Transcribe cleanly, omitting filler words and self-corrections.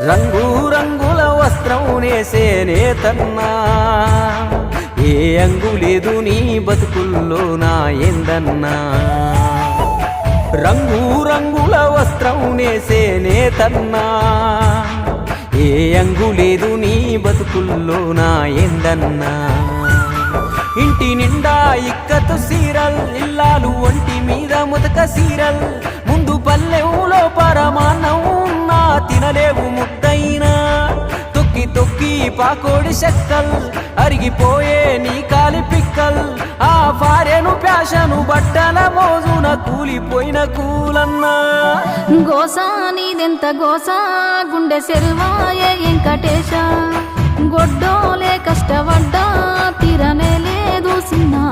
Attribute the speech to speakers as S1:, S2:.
S1: రంగు రంగుల వస్త్రం నేసేనే తన్నా, ఏ అంగు లేదు నీ బతుకుల్లో నా ఏందన్నా. రంగు రంగుల వస్త్రం నేసేనే తన్నా, ఏ అంగు లేదు నీ బతుకుల్లో నా ఏందన్నా. ఇంటి నిండా ఇక్కతు సీరల్, ఇల్లాలు ఒంటి మీద ముతక సీరల్, ముందు పల్లెవులో పరమాన్నం ఉన్నా తినలేవు ముద్దయినా. తొక్కి తొక్కి పాకోడి చెక్కల్, అరిగిపోయే నీ కాలి పిక్కల్, ఆ భార్యను ప్యాషను బట్టల మోజున కూలిపోయిన కూలన్నా.
S2: గోసా నీదెంత గోసా, గుండె సెల్వాయే వెంకటేశ, గొడ్డోలే కష్టపడ్డా తీరనే లేదు సిన్నా.